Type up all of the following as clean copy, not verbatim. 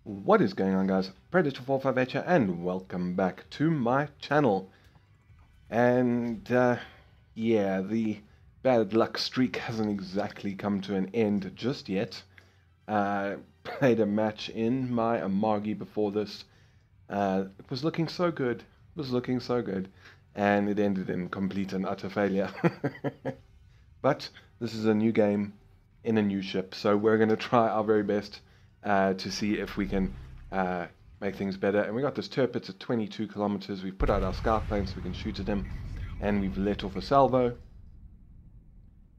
What is going on, guys? Predator45 here, and welcome back to my channel. And yeah, the bad luck streak hasn't exactly come to an end just yet. Played a match in my Amagi before this. It was looking so good. It was looking so good, and it ended in complete and utter failure. But this is a new game in a new ship, so we're going to try our very best to see if we can make things better. And we got this Tirpitz at 22 kilometers. We've put out our scout plane so we can shoot at him, and we've let off a salvo.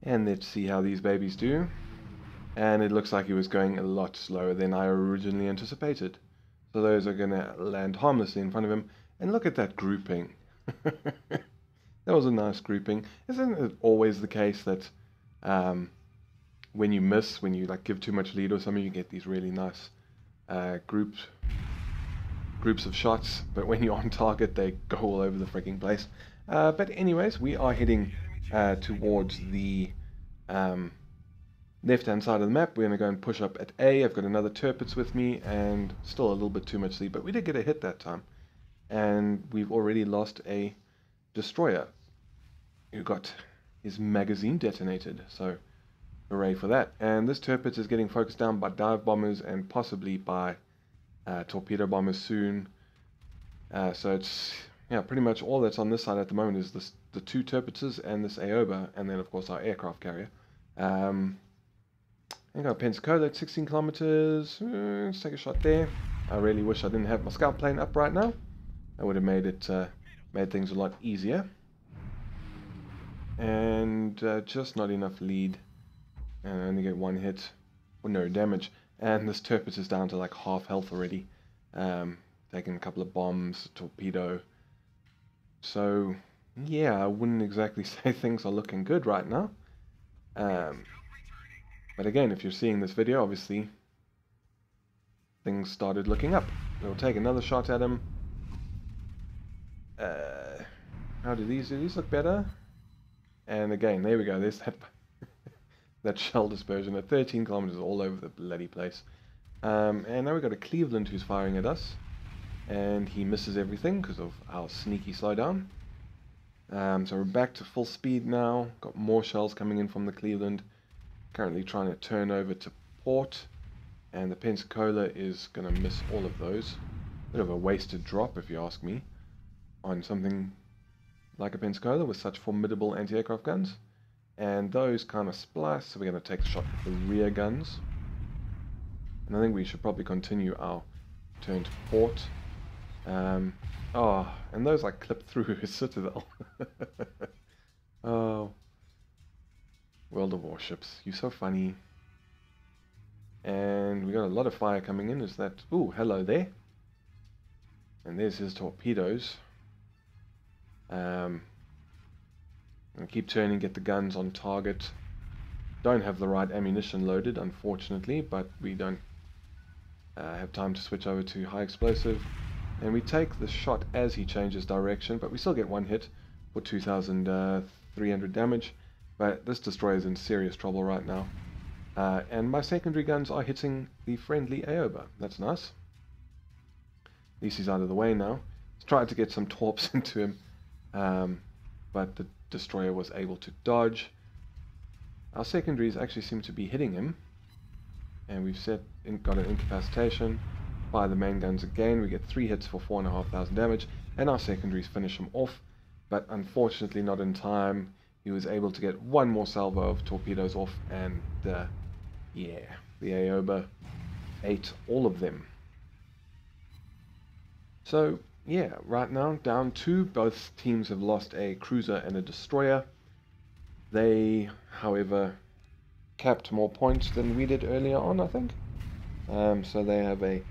And let's see how these babies do. And it looks like he was going a lot slower than I originally anticipated. So those are going to land harmlessly in front of him. And look at that grouping. That was a nice grouping. Isn't it always the case that when you miss, when you like give too much lead or something, you get these really nice groups of shots, but when you're on target, they go all over the freaking place. But anyways, we are heading towards the left-hand side of the map. We're going to go and push up at A. I've got another Tirpitz with me, and still a little bit too much lead, but we did get a hit that time. And we've already lost a destroyer who got his magazine detonated, so hooray for that. And this Tirpitz is getting focused down by dive bombers and possibly by torpedo bombers soon. So it's, yeah, pretty much all that's on this side at the moment is the two Tirpitzes and this Aoba, and then of course our aircraft carrier. I got Pensacola at 16 kilometers. Let's take a shot there. I really wish I didn't have my scout plane up right now. That would have made things a lot easier. And just not enough lead. And I only get one hit, or no damage. And this Tirpitz is down to like half health already. Taking a couple of bombs, a torpedo. So, yeah, I wouldn't exactly say things are looking good right now. But again, if you're seeing this video, obviously, things started looking up. We'll take another shot at him. How do these look better? And again, there we go. There's that that shell dispersion at 13 kilometers all over the bloody place. And now we've got a Cleveland who's firing at us, and he misses everything because of our sneaky slowdown. So we're back to full speed now. Got more shells coming in from the Cleveland. Currently trying to turn over to port, and the Pensacola is going to miss all of those. Bit of a wasted drop, if you ask me, on something like a Pensacola with such formidable anti-aircraft guns. And those kind of splice, so we're going to take a shot at the rear guns. And I think we should probably continue our turn to port. Oh, and those like clip through his citadel. Oh, World of Warships, you're so funny. And we got a lot of fire coming in. Is that... Ooh, hello there. And there's his torpedoes. And keep turning, get the guns on target. Don't have the right ammunition loaded, unfortunately, but we don't have time to switch over to high explosive. And we take the shot as he changes direction, but we still get one hit for 2,300 damage. But this destroyer is in serious trouble right now. And my secondary guns are hitting the friendly Aoba. That's nice. At least he's out of the way now. Let's try to get some torps into him. But the destroyer was able to dodge. Our secondaries actually seem to be hitting him. And we've got an incapacitation. Fire the main guns again. We get 3 hits for 4,500 damage. And our secondaries finish him off. But unfortunately not in time. He was able to get one more salvo of torpedoes off, and yeah, the Aoba ate all of them. So yeah, right now down 2. Both teams have lost a cruiser and a destroyer. They, however, capped more points than we did earlier on, I think. So they have a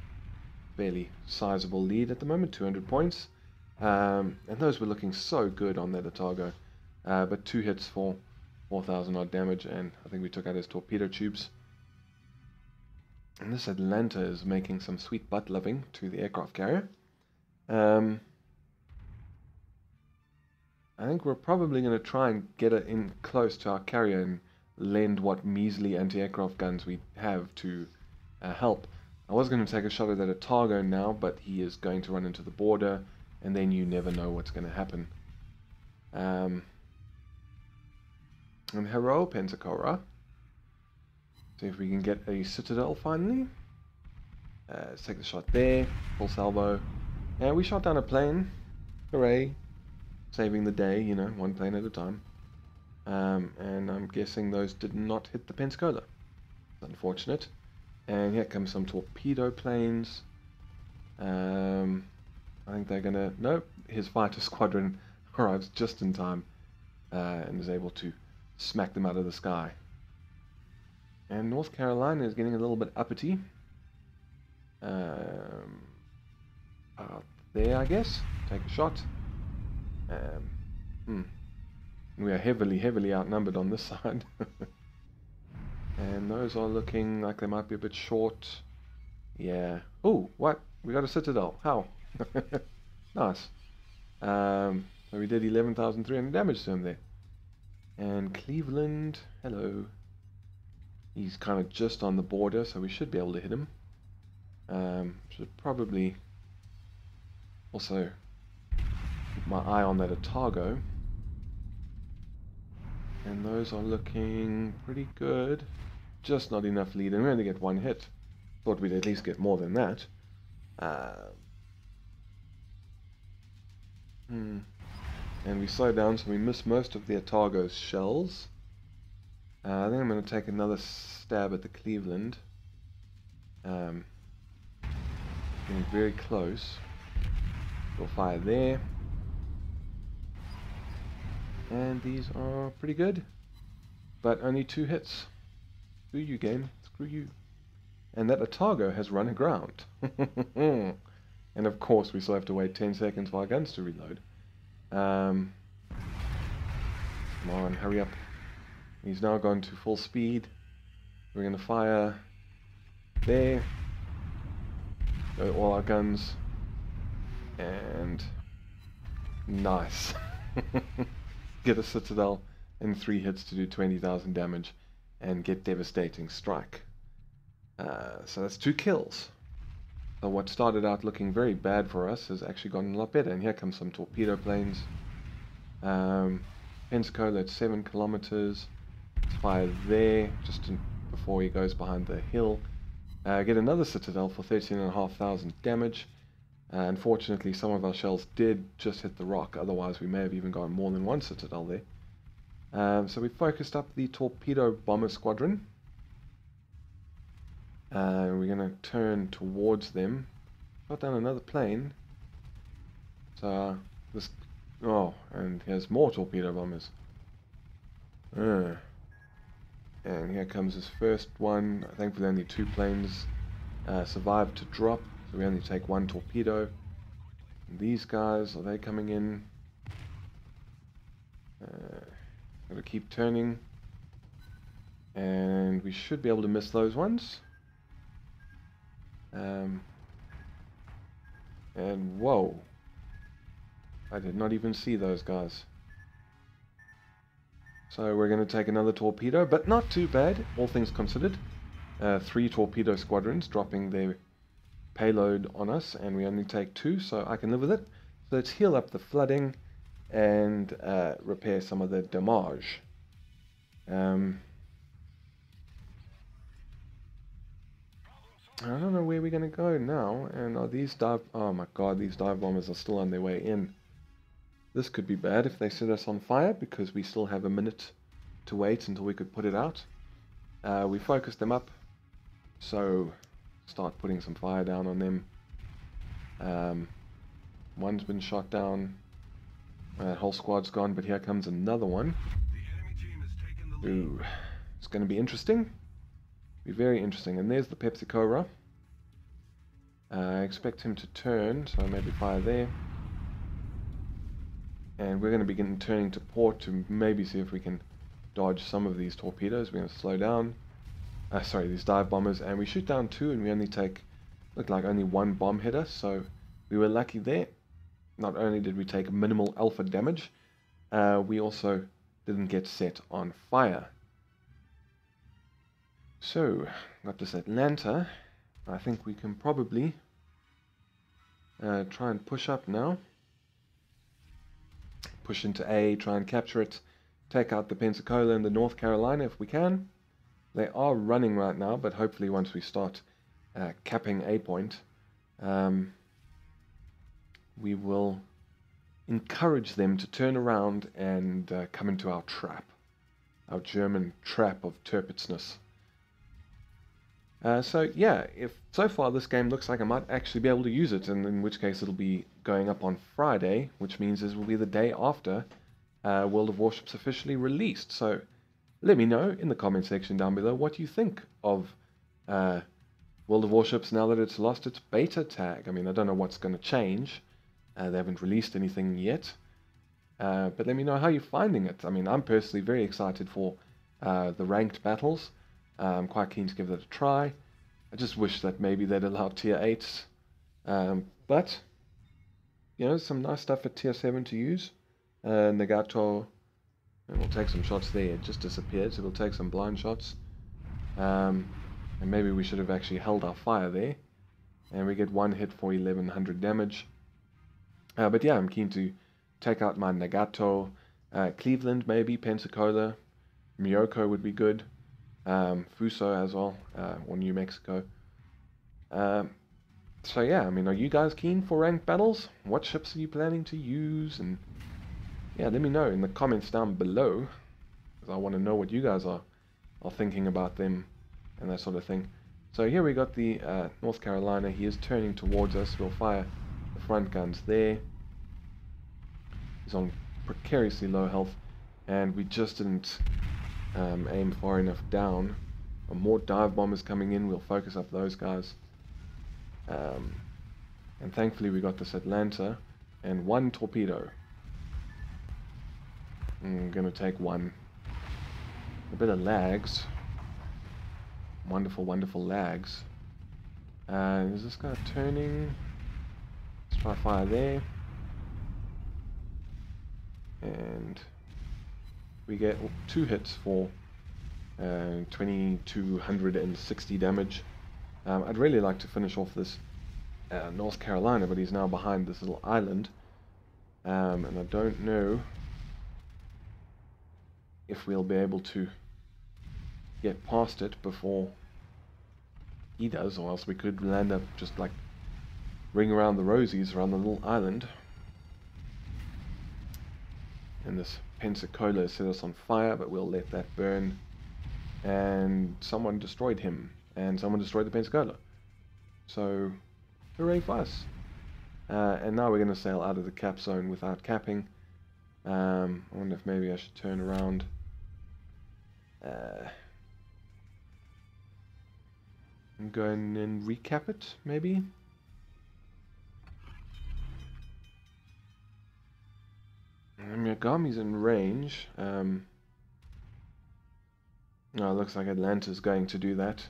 fairly sizable lead at the moment, 200 points. And those were looking so good on that Otago. But 2 hits for 4,000 odd damage, and I think we took out his torpedo tubes. And this Atlanta is making some sweet butt loving to the aircraft carrier. I think we're probably going to try and get it in close to our carrier and lend what measly anti-aircraft guns we have to help. I was going to take a shot at that Otago now, but he is going to run into the border, and then you never know what's going to happen. And hello, Pensacola. See if we can get a Citadel finally. Let's take the shot there, full salvo. And we shot down a plane. Hooray. Saving the day, you know, one plane at a time. And I'm guessing those did not hit the Pensacola. Unfortunate. And here comes some torpedo planes. I think they're gonna... Nope, his fighter squadron arrives just in time and is able to smack them out of the sky. And North Carolina is getting a little bit uppity. Out there, I guess. Take a shot. We are heavily outnumbered on this side. And those are looking like they might be a bit short. Yeah. Oh, what? We got a Citadel. How? Nice. So we did 11,300 damage to him there. And Cleveland, hello. He's kind of just on the border, so we should be able to hit him. Should probably also keep my eye on that Otago. And those are looking pretty good. Just not enough lead, and we only get one hit. Thought we'd at least get more than that. And we slow down, so we miss most of the Otago's shells. I think I'm going to take another stab at the Cleveland. Getting very close. We'll fire there. And these are pretty good. But only 2 hits. Screw you, game. Screw you. And that Otago has run aground. And of course we still have to wait 10 seconds for our guns to reload. Come on, hurry up. He's now gone to full speed. We're going to fire there. Go all our guns. And nice. Get a Citadel in 3 hits to do 20,000 damage and get devastating strike. So that's 2 kills. So what started out looking very bad for us has actually gotten a lot better. And here comes some torpedo planes. Pensacola at 7 kilometers. Let's fire there just before he goes behind the hill. Get another Citadel for 13,500 damage. Unfortunately, some of our shells did just hit the rock. Otherwise, we may have even gotten more than 1 Citadel there. So we focused up the torpedo bomber squadron. We're going to turn towards them. Got down another plane. So this... Oh, and here's more torpedo bombers. And here comes his first one. Thankfully only 2 planes survived to drop. So we only take 1 torpedo. And these guys, are they coming in? Gotta keep turning. And we should be able to miss those ones. And whoa, I did not even see those guys. So we're going to take another torpedo, but not too bad, all things considered. 3 torpedo squadrons dropping their payload on us, and we only take 2, so I can live with it. So let's heal up the flooding and repair some of the damage. I don't know where we're going to go now, and are these dive... Oh my god, these dive bombers are still on their way in. This could be bad if they set us on fire, because we still have a minute to wait until we could put it out. We focused them up, so start putting some fire down on them. One's been shot down, whole squad's gone, but here comes another one. Ooh, it's going to be interesting. Be very interesting. And there's the Pepsi Cobra. I expect him to turn, so maybe fire there. And we're going to begin turning to port to maybe see if we can dodge some of these torpedoes. We're going to slow down. Sorry, these dive bombers. And we shoot down 2 and we only take, looked like only 1 bomb hit us. So we were lucky there. Not only did we take minimal alpha damage, we also didn't get set on fire. So, got this Atlanta, I think we can probably try and push up now. Push into A, try and capture it, take out the Pensacola and the North Carolina if we can. They are running right now, but hopefully once we start capping A point, we will encourage them to turn around and come into our trap, our German trap of Tirpitzness. So yeah, if so far this game looks like I might actually be able to use it, and in which case it'll be going up on Friday, which means this will be the day after World of Warships officially released. So let me know in the comment section down below what you think of World of Warships now that it's lost its beta tag. I mean, I don't know what's going to change. They haven't released anything yet. But let me know how you're finding it. I mean, I'm personally very excited for the ranked battles. I'm quite keen to give that a try. I just wish that maybe they'd allow tier 8s. But, you know, some nice stuff at tier 7 to use. Nagato, and we'll take some shots there. It just disappeared, so we'll take some blind shots. And maybe we should have actually held our fire there. And we get one hit for 1100 damage. But yeah, I'm keen to take out my Nagato. Cleveland maybe, Pensacola. Miyoko would be good. Fuso as well, or New Mexico. So yeah, I mean, are you guys keen for ranked battles? What ships are you planning to use? And yeah, let me know in the comments down below, because I want to know what you guys are thinking about them and that sort of thing. So here we got the North Carolina. He is turning towards us. We'll fire the front guns there. He's on precariously low health, and we just didn't aim far enough down. More dive bombers coming in. We'll focus up those guys. And thankfully we got this Atlanta and one torpedo. I'm gonna take one. A bit of lags. Wonderful, wonderful lags. Is this guy turning? Let's try fire there. And we get 2 hits for 2260 damage. I'd really like to finish off this North Carolina, but he's now behind this little island. And I don't know if we'll be able to get past it before he does, or else we could land up just like ring around the rosies around the little island. And this Pensacola set us on fire, but we'll let that burn. And someone destroyed him, and someone destroyed the Pensacola. So, hooray for us. And now we're going to sail out of the cap zone without capping. I wonder if maybe I should turn around. And go in and recap it, maybe? Miyagami's in range. No, it looks like Atlanta's going to do that.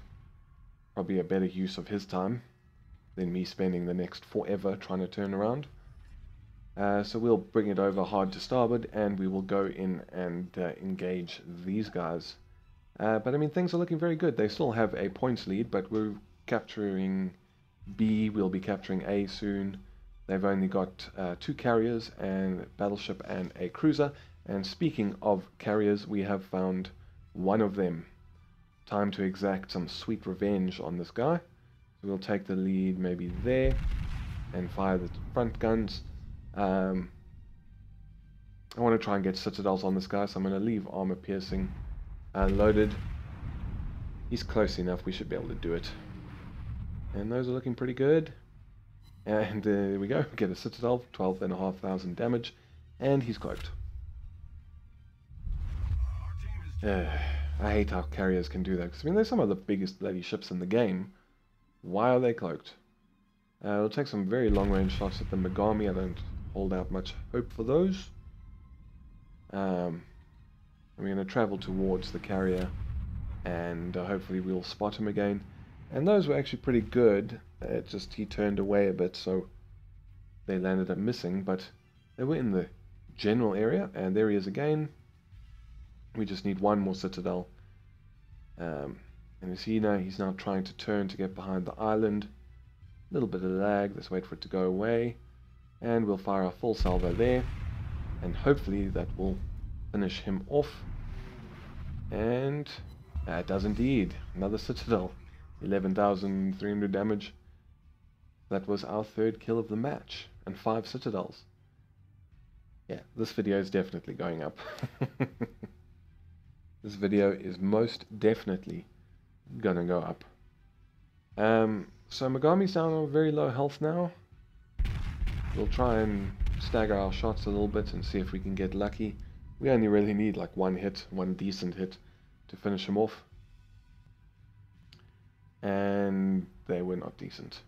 Probably a better use of his time than me spending the next forever trying to turn around. So we'll bring it over hard to starboard, and we will go in and engage these guys. But I mean, things are looking very good. They still have a points lead, but we're capturing B. We'll be capturing A soon. They've only got 2 carriers, and battleship and a cruiser. And speaking of carriers, we have found one of them. Time to exact some sweet revenge on this guy. So we'll take the lead maybe there and fire the front guns. I want to try and get citadels on this guy, so I'm going to leave armor piercing loaded. He's close enough, we should be able to do it. And those are looking pretty good. And there we go, get a citadel, 12,500 damage, and he's cloaked. I hate how carriers can do that, because I mean, they're some of the biggest bloody ships in the game. Why are they cloaked? We'll take some very long range shots at the Megami. I don't hold out much hope for those. I'm going to travel towards the carrier, and hopefully we'll spot him again. And those were actually pretty good. It's just he turned away a bit, so they landed up missing, but they were in the general area, and there he is again. We just need one more citadel, and And you see now he's now trying to turn to get behind the island. A little bit of lag. Let's wait for it to go away. And we'll fire our full salvo there. And hopefully that will finish him off. And it does indeed. Another citadel. 11,300 damage. That was our third kill of the match. And 5 citadels. Yeah, this video is definitely going up. This video is most definitely gonna go up. So Megami's down on very low health now. We'll try and stagger our shots a little bit and see if we can get lucky. We only really need like one decent hit to finish him off. And they were not decent.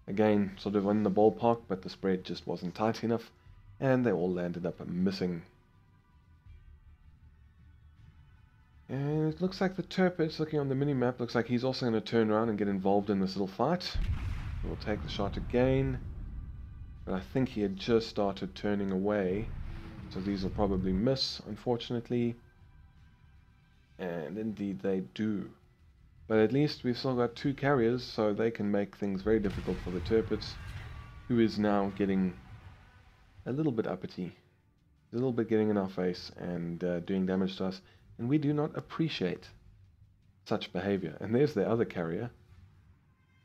Again, sort of in the ballpark, but the spread just wasn't tight enough. And they all landed up missing. And it looks like the Tirpitz, looking on the mini-map, looks like he's also going to turn around and get involved in this little fight. We'll take the shot again. But I think he had just started turning away. So these will probably miss, unfortunately. And indeed they do. But at least we've still got 2 carriers, so they can make things very difficult for the Tirpitz, who is now getting a little bit uppity. He's a little bit getting in our face and doing damage to us. And we do not appreciate such behavior. And there's the other carrier.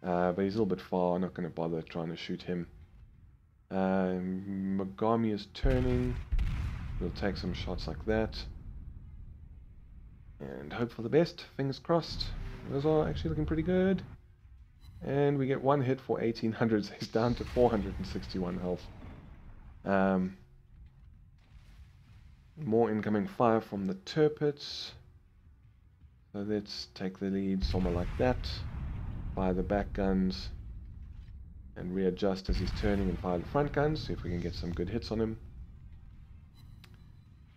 But he's a little bit far. I'm not going to bother trying to shoot him. Megami is turning. We'll take some shots like that. And hope for the best. Fingers crossed. Those are actually looking pretty good. And we get 1 hit for 1800. So he's down to 461 health. More incoming fire from the Tirpitz. So let's take the lead somewhere like that. Fire the back guns. And readjust as he's turning and fire the front guns. See if we can get some good hits on him.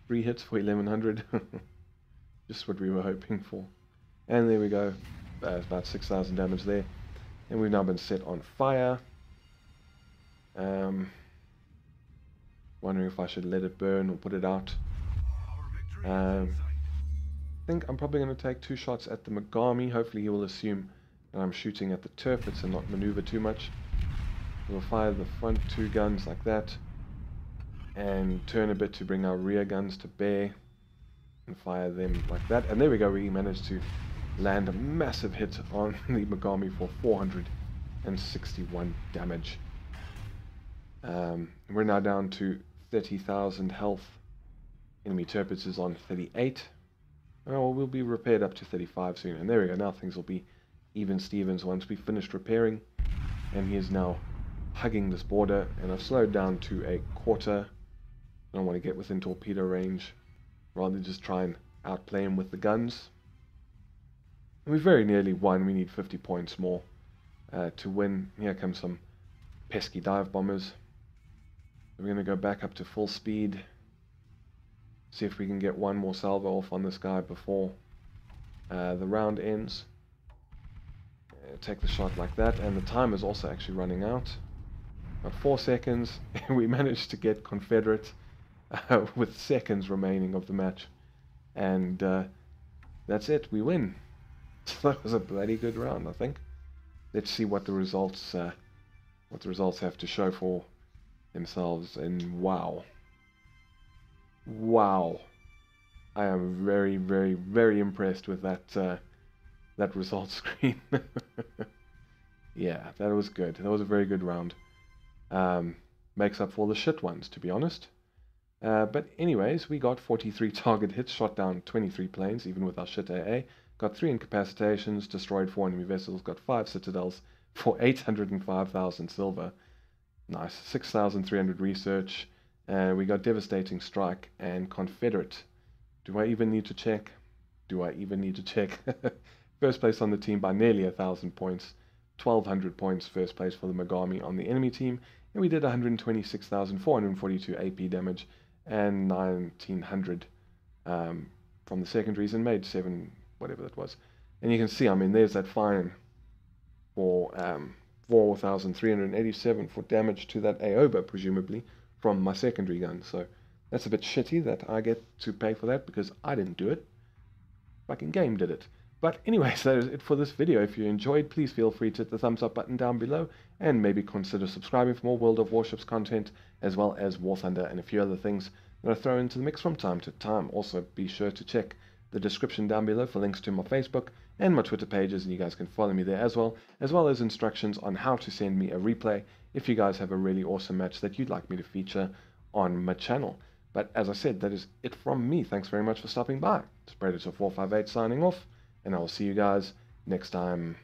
3 hits for 1100. Just what we were hoping for. And there we go. About 6,000 damage there. And we've now been set on fire. Wondering if I should let it burn or put it out. I think I'm probably going to take 2 shots at the Megami. Hopefully he will assume that I'm shooting at the Tirpitz and not maneuver too much. We'll fire the front 2 guns like that. And turn a bit to bring our rear guns to bear. And fire them like that. And there we go. We managed to land a massive hit on the Megami for 461 damage. We're now down to 30,000 health. Enemy Tirpitz is on 38. Oh, we'll be repaired up to 35 soon. And there we go. Now things will be even Stevens once we've finished repairing. And he is now hugging this border. And I've slowed down to a quarter. I don't want to get within torpedo range. Rather just try and outplay him with the guns. And we very nearly won. We need 50 points more to win. Here come some pesky dive bombers. We're going to go back up to full speed. See if we can get one more salvo off on this guy before the round ends. Take the shot like that. And the time is also actually running out. About 4 seconds. We managed to get Confederate with seconds remaining of the match. And that's it. We win. So that was a bloody good round, I think. Let's see what the results have to show for themselves. And wow, I am very, very, very impressed with that that result screen. Yeah, that was good. That was a very good round. Makes up for the shit ones, to be honest. But anyways, we got 43 target hits, shot down 23 planes, even with our shit AA. Got 3 incapacitations, destroyed 4 enemy vessels, got 5 citadels for 805,000 silver. Nice. 6,300 research. We got devastating strike and Confederate. Do I even need to check? First place on the team by nearly 1,000 points. 1,200 points first place for the Megami on the enemy team. And we did 126,442 AP damage and 1,900 from the secondaries and made 7, whatever that was. And you can see, I mean, there's that fine for 4,387 for damage to that Aoba, presumably, from my secondary gun. So that's a bit shitty that I get to pay for that because I didn't do it. Fucking game did it. But anyways, that is it for this video. If you enjoyed, please feel free to hit the thumbs up button down below, and maybe consider subscribing for more World of Warships content, as well as War Thunder and a few other things that I throw into the mix from time to time. Also, be sure to check the description down below for links to my Facebook and my Twitter pages, and you guys can follow me there as well as instructions on how to send me a replay if you guys have a really awesome match that you'd like me to feature on my channel. But as I said, that is it from me. Thanks very much for stopping by. It's Predator 458 signing off, and I will see you guys next time.